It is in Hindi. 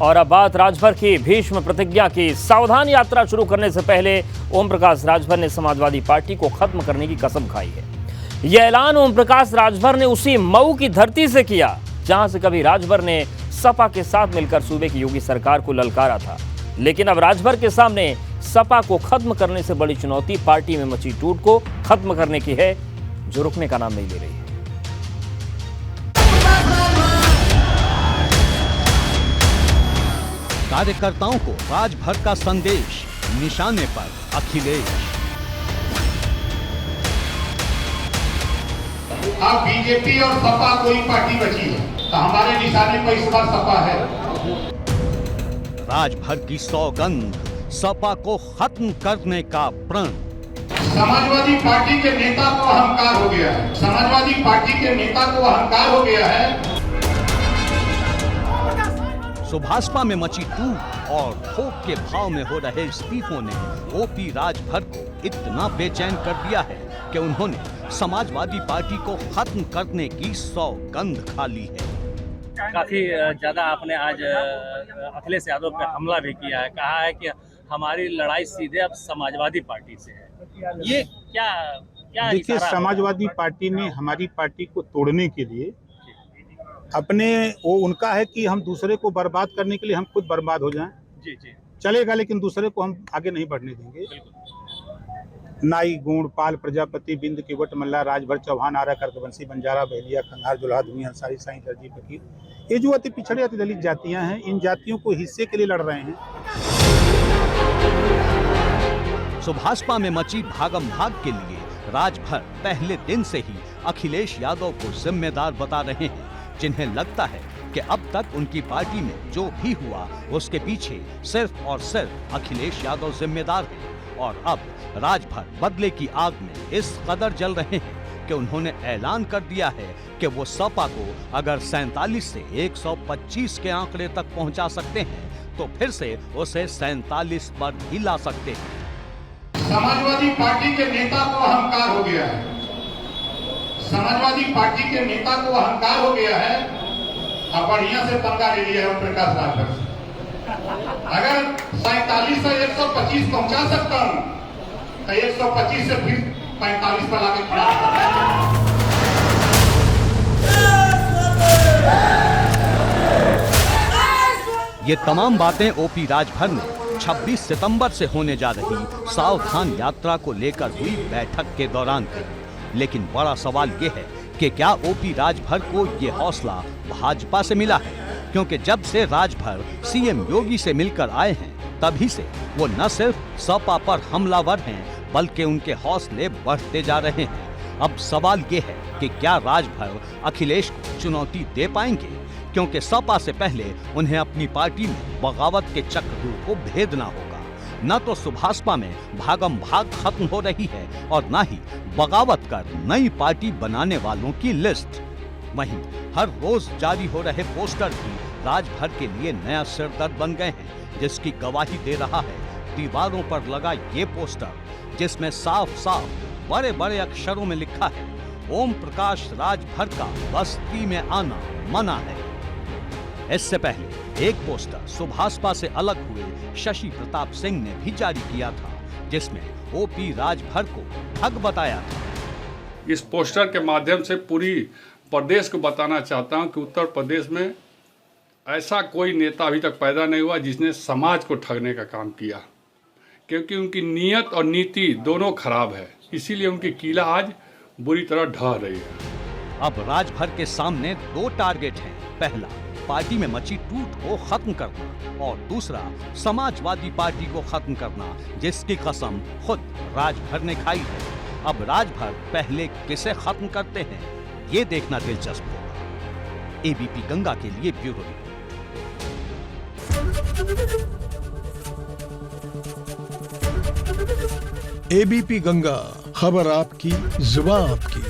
और अब बात राजभर की भीष्म प्रतिज्ञा की। सावधान यात्रा शुरू करने से पहले ओम प्रकाश राजभर ने समाजवादी पार्टी को खत्म करने की कसम खाई है। यह ऐलान ओम प्रकाश राजभर ने उसी मऊ की धरती से किया जहां से कभी राजभर ने सपा के साथ मिलकर सूबे की योगी सरकार को ललकारा था। लेकिन अब राजभर के सामने सपा को खत्म करने से बड़ी चुनौती पार्टी में मची टूट को खत्म करने की है, जो रुकने का नाम नहीं ले रही है। कार्यकर्ताओं को राजभर का संदेश, निशाने पर अखिलेश। अब बीजेपी और सपा कोई पार्टी बची है तो हमारे निशाने पर इस बार सपा है। राजभर की सौगंध, सपा को खत्म करने का प्रण। समाजवादी पार्टी के नेता को अहंकार हो गया है। समाजवादी पार्टी के नेता को अहंकार हो गया है। सुभाषपा में मची टूट और थोक के भाव में हो रहे इस्तीफों ने ओपी राजभर को इतना बेचैन कर दिया है कि उन्होंने समाजवादी पार्टी को खत्म करने की सौगंध खा ली है। काफी ज्यादा आपने आज अखिलेश यादव पे हमला भी किया है, कहा है कि हमारी लड़ाई सीधे अब समाजवादी पार्टी से है। ये क्या देखिए, समाजवादी पार्टी ने हमारी पार्टी को तोड़ने के लिए वो उनका है कि हम दूसरे को बर्बाद करने के लिए हम खुद बर्बाद हो जाएं। जी जी चलेगा, लेकिन दूसरे को हम आगे नहीं बढ़ने देंगे। नाई, गुण, पाल, प्रजापति, बिंद, किवट, मल्ला, राजभर, चौहान, आरा, कर्कवंशी, बंजारा, बहेलिया, खंगार, जुलाहा, धुनी, अंसारी, साईं, दर्जी, फकीर, ये जो अति पिछड़े अति दलित जातियां हैं, इन जातियों को हिस्से के लिए लड़ रहे हैं। सुभाषपा में मची भागम भाग के लिए राजभर पहले दिन से ही अखिलेश यादव को जिम्मेदार बता रहे हैं, जिन्हें लगता है कि अब तक उनकी पार्टी में जो भी हुआ उसके पीछे सिर्फ और सिर्फ अखिलेश यादव जिम्मेदार हैं। और अब राजभर बदले की आग में इस कदर जल रहे हैं कि उन्होंने ऐलान कर दिया है कि वो सपा को अगर 47 से 125 के आंकड़े तक पहुंचा सकते हैं तो फिर से उसे 47 पर भी ला सकते हैं। समाजवादी पार्टी के नेता को अहंकार हो गया है। समाजवादी पार्टी के नेता को अहंकार हो गया है। अब बढ़िया से पंगा ले लिया है ओम प्रकाश राजभर से। अगर 47 से 125 पहुंचा सकता हूं तो 125 से फिर 45 पर लाके खड़ा। ये तमाम बातें ओपी राजभर ने 26 सितंबर से होने जा रही सावधान यात्रा को लेकर हुई बैठक के दौरान की। लेकिन बड़ा सवाल ये है कि क्या ओपी राजभर को ये हौसला भाजपा से मिला है? क्योंकि जब से राजभर सीएम योगी से मिलकर आए हैं तभी से वो न सिर्फ सपा पर हमलावर हैं बल्कि उनके हौसले बढ़ते जा रहे हैं। अब सवाल ये है कि क्या राजभर अखिलेश को चुनौती दे पाएंगे? क्योंकि सपा से पहले उन्हें अपनी पार्टी में बगावत के चक्रव्यूह को भेदना होगा। न तो सुभाषपा में भागम भाग खत्म हो रही है और न ही बगावत कर नई पार्टी बनाने वालों की लिस्ट। वहीं हर रोज जारी हो रहे पोस्टर भी राजभर के लिए नया सिरदर्द बन गए हैं, जिसकी गवाही दे रहा है दीवारों पर लगा ये पोस्टर, जिसमें साफ साफ बड़े बड़े अक्षरों में लिखा है, ओम प्रकाश राजभर का बस्ती में आना मना है। इससे पहले एक पोस्टर सुभाषपा से अलग हुए शशि प्रताप सिंह ने भी जारी किया था, जिसमें ओपी राजभर को ठग बताया था। इस पोस्टर के माध्यम से पूरी प्रदेश को बताना चाहता हूं कि उत्तर प्रदेश में ऐसा कोई नेता अभी तक पैदा नहीं हुआ जिसने समाज को ठगने का काम किया, क्योंकि उनकी नीयत और नीति दोनों खराब है। इसीलिए उनकी किला आज बुरी तरह ढह रही है। अब राजभर के सामने दो टारगेट हैं। पहला, पार्टी में मची टूट को खत्म करना और दूसरा, समाजवादी पार्टी को खत्म करना, जिसकी कसम खुद राजभर ने खाई है। अब राजभर पहले किसे खत्म करते हैं, ये देखना दिलचस्प होगा। एबीपी गंगा के लिए ब्यूरो रिपोर्ट। एबीपी गंगा, खबर आपकी, जुबान आपकी।